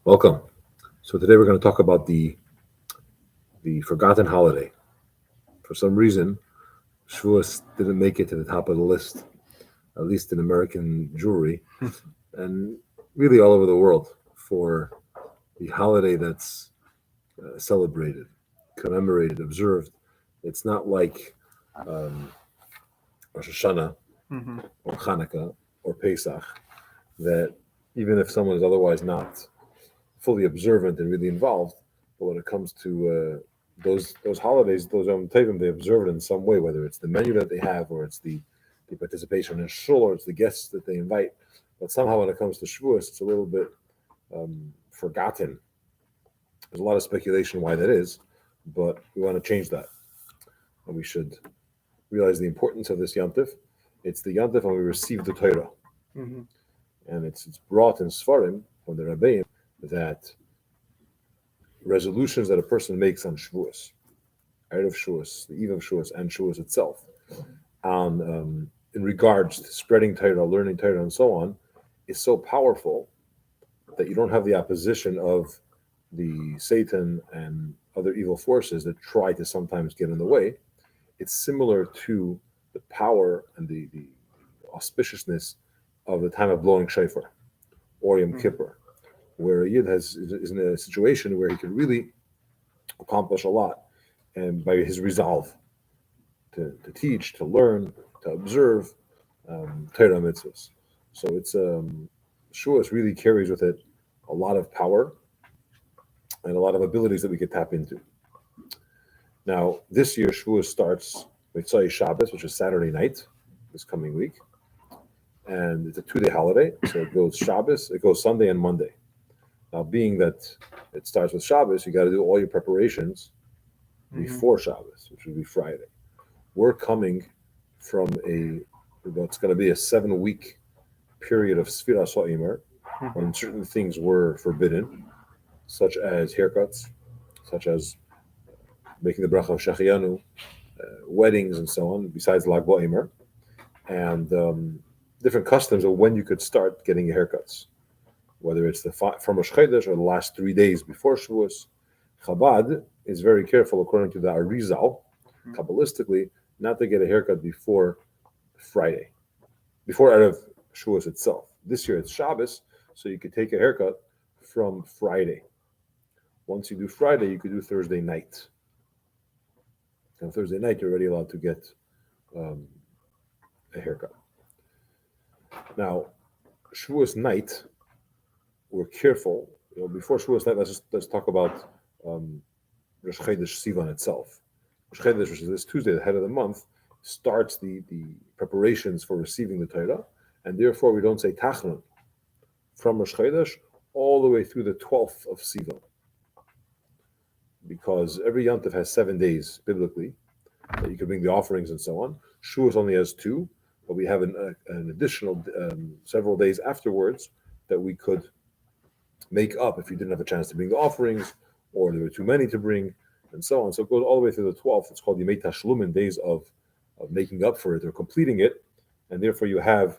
Welcome. So today we're going to talk about the forgotten holiday. For some reason, Shavuos didn't make it to the top of the list, at least in American Jewry, and really all over the world for the holiday that's celebrated, commemorated, observed. It's not like um, Rosh Hashanah Mm-hmm. or Hanukkah or Pesach, that even if someone is otherwise not fully observant and really involved, but when it comes to those holidays, those Yom Tovim, they observe it in some way, whether it's the menu that they have, or it's the participation in shul, or it's the guests that they invite. But somehow, when it comes to Shavuos, it's a little bit forgotten. There's a lot of speculation why that is, but we want to change that, and we should realize the importance of this Yantif. It's the Yantif when we receive the Torah, Mm-hmm. and it's brought in Sfarim from the Rabbi that resolutions that a person makes on Shvuos, Erev Shvuos, the eve of Shvuos, and Shvuos itself, on in regards to spreading Torah, learning Torah, and so on, is so powerful that you don't have the opposition of the Satan and other evil forces that try to sometimes get in the way. It's similar to the power and the auspiciousness of the time of blowing shofar or Yom Kippur, where a Yid is in a situation where he can really accomplish a lot, and by his resolve to teach, to learn, to observe Torah mitzvahs. So it's Shavuos really carries with it a lot of power and a lot of abilities that we could tap into. Now, this year Shavuos starts with Shabbos, which is Saturday night, this coming week, and it's a 2-day holiday. So it goes Shabbos, it goes Sunday and Monday. Now, being that it starts with Shabbos, you got to do all your preparations Mm-hmm. before Shabbos, which would be Friday. We're coming from it's going to be a 7-week period of Sfiras HaOmer, Mm-hmm. when certain things were forbidden, such as haircuts, such as making the bracha of Shachianu, weddings, and so on, besides Lag BaOmer, and different customs of when you could start getting your haircuts, whether it's from Rosh Chodesh or the last 3 days before Shavuos. Chabad is very careful, according to the Arizal, Kabbalistically, not to get a haircut before Friday, before Erev Shavuos itself. This year it's Shabbos, so you could take a haircut from Friday. Once you do Friday, you could do Thursday night. And Thursday night, you're already allowed to get um, a haircut. Now, Shavuos night, we're careful. Before Shavuos night, let's talk about Rosh Chodesh Sivan itself. Rosh Chodesh, which is this Tuesday, the head of the month, starts the preparations for receiving the Torah, and therefore we don't say Tachnun from Rosh Chodesh all the way through the 12th of Sivan, because every Yantif has 7 days biblically that you can bring the offerings and so on. Shavuos only has 2, but we have an additional several days afterwards that we could make up if you didn't have a chance to bring the offerings, or there were too many to bring, and so on. So it goes all the way through the 12th. It's called Yemei Tashlumin, days of making up for it or completing it, and therefore you have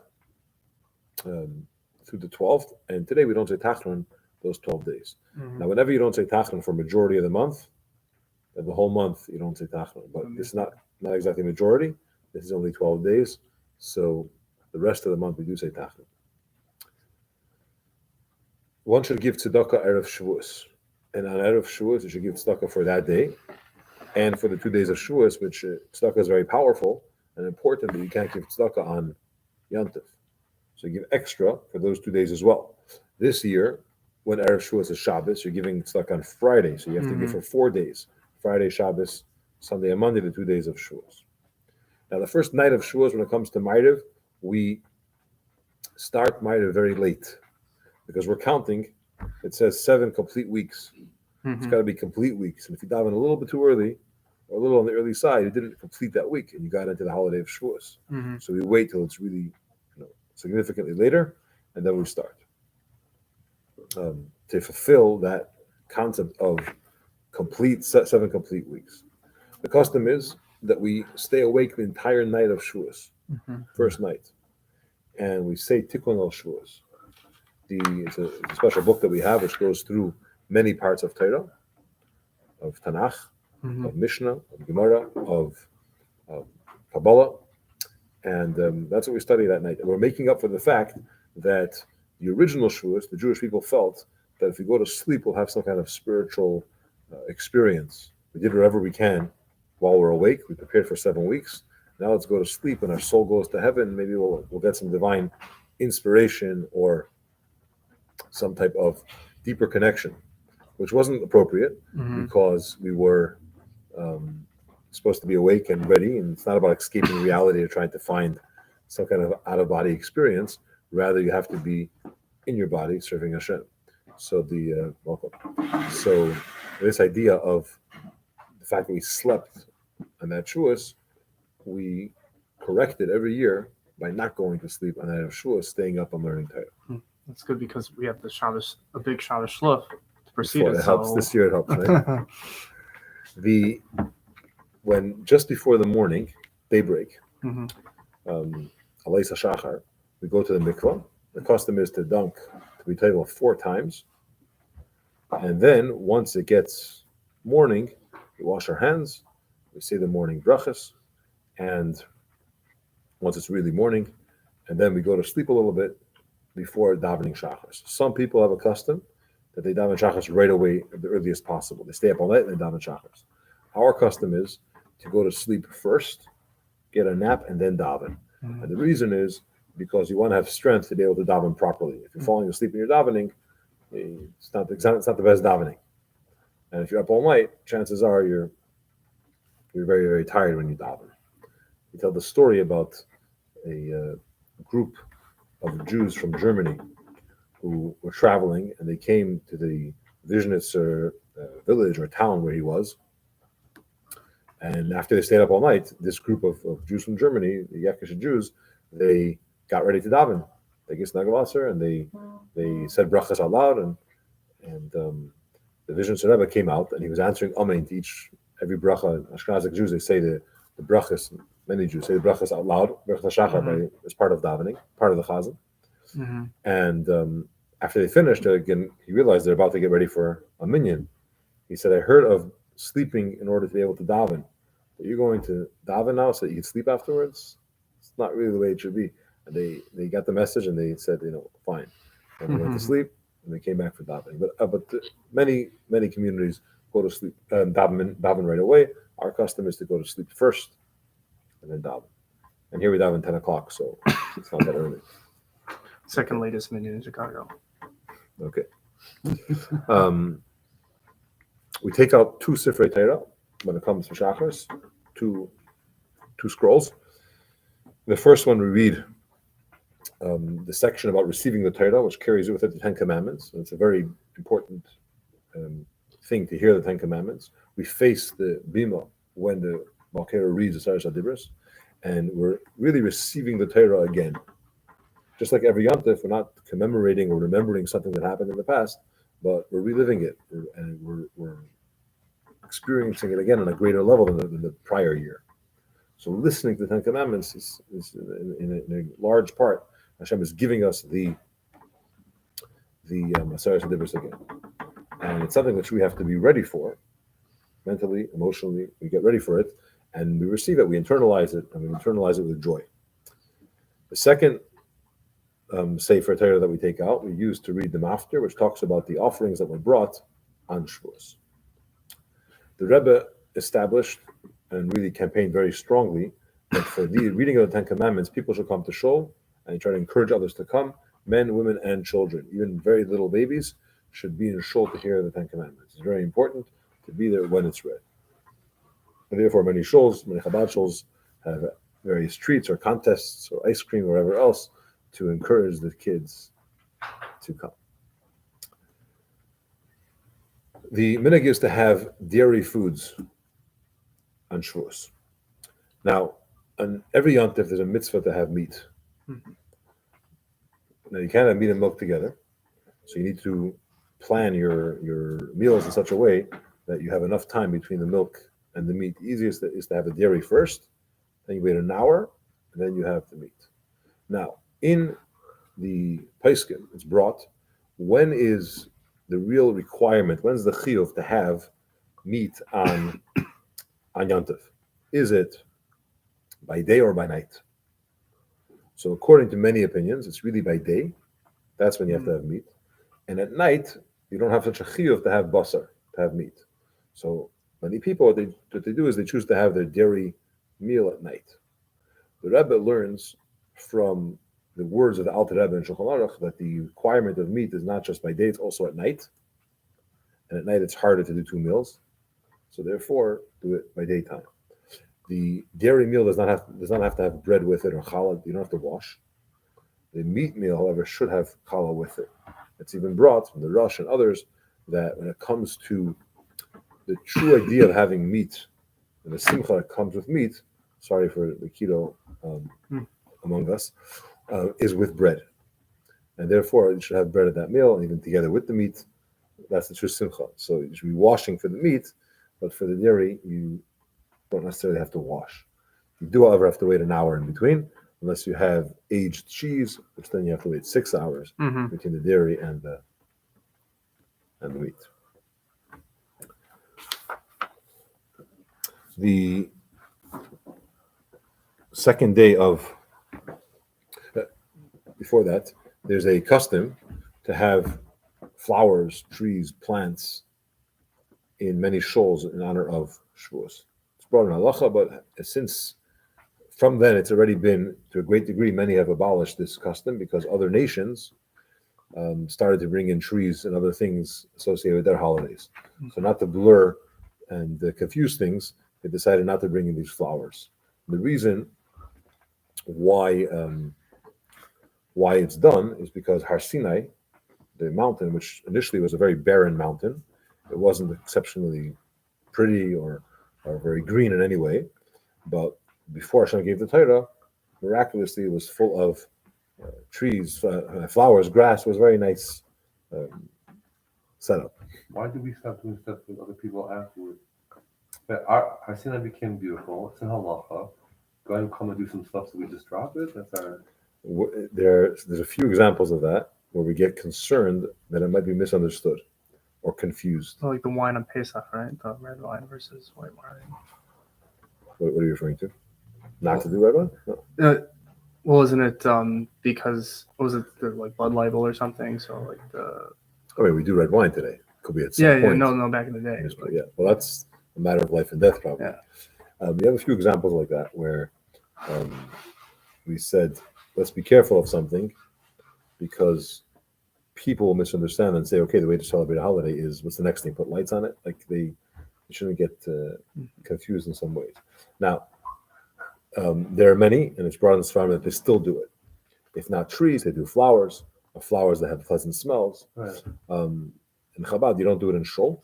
through the 12th. And today we don't say Tachnun those 12 days. Mm-hmm. Now, whenever you don't say Tachnun for majority of the month, then the whole month you don't say Tachnun. But this is not exactly majority. This is only 12 days. So the rest of the month we do say Tachnun. One should give tzedakah Erev Shavuos. And on Erev Shavuos, you should give tzedakah for that day and for the 2 days of Shavuos, which tzedakah is very powerful and important, but you can't give tzedakah on Yantif. So you give extra for those 2 days as well. This year, when Erev Shavuos is Shabbos, you're giving tzedakah on Friday, so you have to give for 4 days. Friday, Shabbos, Sunday, and Monday, the 2 days of Shavuos. Now, the first night of Shavuos, when it comes to Ma'ariv, we start Ma'ariv very late, because we're counting. It says 7 complete weeks. It's got to be complete weeks. And if you dive in a little bit too early, or a little on the early side, you didn't complete that week, and you got into the holiday of Shavuos. Mm-hmm. So we wait till it's really, significantly later, and then we start to fulfill that concept of complete 7 complete weeks. The custom is that we stay awake the entire night of Shavuos, Mm-hmm. first night, and we say Tikkun al Shavuos. it's a special book that we have which goes through many parts of Torah, of Tanakh, of Mishnah, of Gemara, of Kabbalah, and that's what we study that night. And we're making up for the fact that the original Shavuos, the Jewish people felt that if we go to sleep, we'll have some kind of spiritual experience. We did whatever we can while we're awake. We prepared for 7 weeks. Now let's go to sleep, and our soul goes to heaven. Maybe we'll get some divine inspiration or some type of deeper connection, which wasn't appropriate because we were supposed to be awake and ready, and it's not about escaping reality or trying to find some kind of out-of-body experience. Rather, you have to be in your body serving Hashem. So welcome. So this idea of the fact that we slept on that Shavuos, we corrected every year by not going to sleep on that Shavuos, staying up and learning Torah. That's good because we have the Shabbos, a big Shabbos shluch to precede it. It helps. This year it helps, right? When just before the morning, daybreak, Alaysa Shachar, we go to the mikvah. The custom is to dunk, to be table 4 times. And then once it gets morning, we wash our hands, we say the morning brachas, and once it's really morning, and then we go to sleep a little bit before davening shachas. Some people have a custom that they daven shachas right away at the earliest possible. They stay up all night and they daven shachas. Our custom is to go to sleep first, get a nap, and then daven. And the reason is because you want to have strength to be able to daven properly. If you're falling asleep in your davening, it's not the best davening. And if you're up all night, chances are you're very, very tired when you daven. We tell the story about a group of Jews from Germany who were traveling, and they came to the Vizhnitzer village or town where he was. And after they stayed up all night, this group of Jews from Germany, the Yekish Jews, they got ready to daven. They gets Nagavasser, and they said brachas out loud, and the Vizhnitzer Rebbe came out, and he was answering amen to every bracha. Ashkenazic Jews, they say the brachas. Many Jews say the brachas out loud, brachas hashachar, as part of davening, part of the chazan. And after they finished, again, he realized they're about to get ready for a minyan. He said, "I heard of sleeping in order to be able to daven. But you're going to daven now so that you can sleep afterwards? It's not really the way it should be." And they got the message, and they said, fine. And they went to sleep, and they came back for davening. But many communities go to sleep, daven right away. Our custom is to go to sleep first, and then daven. And here we daven 10 o'clock, so it's not that early. Second latest minyan in Chicago. Okay. We take out 2 Sifrei Torah when it comes to Shachars, two scrolls. The first one we read the section about receiving the Torah, which carries with it the 10 Commandments. And it's a very important thing to hear the 10 Commandments. We face the Bima when the Malkera reads the Saras HaDibros, and we're really receiving the Torah again. Just like every Yante, we're not commemorating or remembering something that happened in the past, but we're reliving it, and we're experiencing it again on a greater level than the prior year. So listening to the 10 Commandments is in a large part, Hashem is giving us the Saras HaDibros again. And it's something which we have to be ready for, mentally, emotionally. We get ready for it, and we receive it, we internalize it, and we internalize it with joy. The second Sefer Torah that we take out, we use to read the Maftir, which talks about the offerings that were brought on Shvuos. The Rebbe established and really campaigned very strongly that for the reading of the 10 Commandments, people should come to Shul, and he tried to encourage others to come. Men, women, and children, even very little babies, should be in Shul to hear the 10 Commandments. It's very important to be there when it's read. And therefore, many Chabad shuls have various treats or contests or ice cream or whatever else to encourage the kids to come. The minhag is to have dairy foods on Shavuos. Now, on every Yontif, there's a mitzvah to have meat. Now, you can't have meat and milk together, so you need to plan your meals in such a way that you have enough time between the milk and the meat. The easiest is to have the dairy first, then you wait an hour, and then you have the meat. Now, in the Paiskim, it's brought when is the real requirement? When's the chiyuv to have meat on Yantif? Is it by day or by night? So according to many opinions, it's really by day. That's when you have to have meat. And at night, you don't have such a chiyuv to have basar, to have meat. So many people, what they do is they choose to have their dairy meal at night. The Rebbe learns from the words of the Alter Rebbe in Shulchan Aruch that the requirement of meat is not just by day, it's also at night. And at night, it's harder to do 2 meals. So therefore, do it by daytime. The dairy meal does not have to have bread with it or challah. You don't have to wash. The meat meal, however, should have challah with it. It's even brought from the Rush and others that when it comes to the true idea of having meat and the simcha that comes with meat, sorry for the keto among us, is with bread. And therefore, you should have bread at that meal, and even together with the meat. That's the true simcha. So you should be washing for the meat, but for the dairy, you don't necessarily have to wash. You do, however, have to wait an hour in between, unless you have aged cheese, which then you have to wait 6 hours between the dairy and the meat. The second day of, before that, there's a custom to have flowers, trees, plants in many shoals in honor of Shvuos. It's brought in halacha, but since from then it's already been, to a great degree, many have abolished this custom because other nations started to bring in trees and other things associated with their holidays. So not to blur and confuse things, they decided not to bring in these flowers. The reason why it's done is because Har Sinai, the mountain, which initially was a very barren mountain, it wasn't exceptionally pretty or very green in any way, but before Hashem gave the Torah, miraculously it was full of trees, flowers, grass. Was very nice setup. Why did we stop doing stuff with other people afterwards? Our Sinai became beautiful. It's in halacha. Go ahead and come and do some stuff, so we just drop it. That's our. There's a few examples of that where we get concerned that it might be misunderstood or confused. So like the wine on Pesach, right? The red wine versus white wine. What are you referring to? Not to do red wine? No. Well, isn't it because was it the like blood libel or something? So like the. I mean, we do red wine today. Could be at some point. No, back in the day. Yeah, well, that's a matter of life and death, probably. Yeah. We have a few examples like that where we said, let's be careful of something because people will misunderstand and say, okay, the way to celebrate a holiday is what's the next thing? Put lights on it? Like they shouldn't get confused in some ways. Now, there are many, and it's brought in Sfarim that they still do it. If not trees, they do flowers, or flowers that have pleasant smells. Right. In Chabad, you don't do it in shul,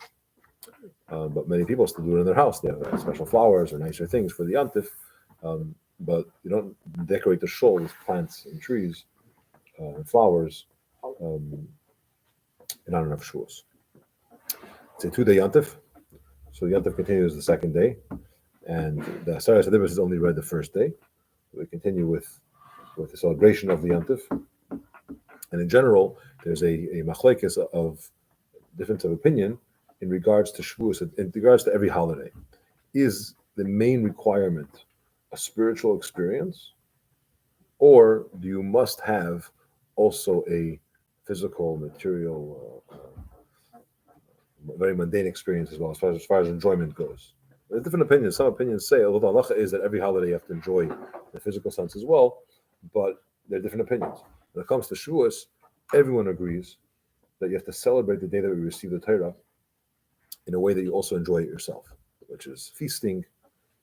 but many people still do it in their house. They have special flowers or nicer things for the Yantif, but you don't decorate the shul with plants and trees and flowers in honor of Shavuos. It's a 2-day Yantif, so the Yantif continues the second day, and the Asara Sadibus is only read the first day. We continue with the celebration of the Yantif, and in general, there's a machlekes of difference of opinion in regards to Shavuos, in regards to every holiday. Is the main requirement a spiritual experience, or do you must have also a physical, material, very mundane experience as well, as far as enjoyment goes? There's different opinions. Some opinions say, although the halacha is that every holiday you have to enjoy the physical sense as well, but there are different opinions. When it comes to Shavuos, everyone agrees that you have to celebrate the day that we receive the Torah in a way that you also enjoy it yourself, which is feasting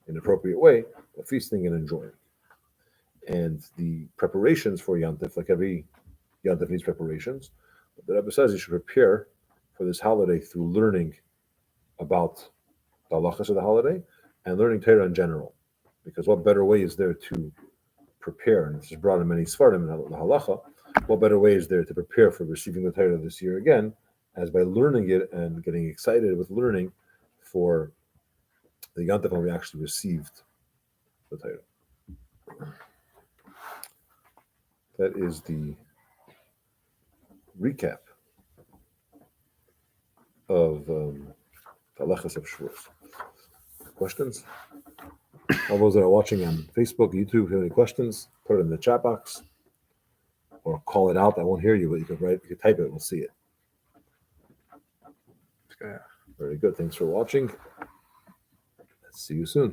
in an appropriate way, but feasting and enjoying. And the preparations for Yantif, like every Yantif needs preparations, but the Rebbe says you should prepare for this holiday through learning about the halachas of the holiday and learning Torah in general. Because what better way is there to prepare, and this is brought in many Sfarim in the halacha, what better way is there to prepare for receiving the Torah this year again, as by learning it and getting excited with learning for the Yante when we actually received the Torah. That is the recap of Halachas of Shvuos. Questions? All those that are watching on Facebook, YouTube, if you have any questions, put it in the chat box or call it out. I won't hear you, but you can type it. We'll see it. It's good. Very good. Thanks for watching. See you soon.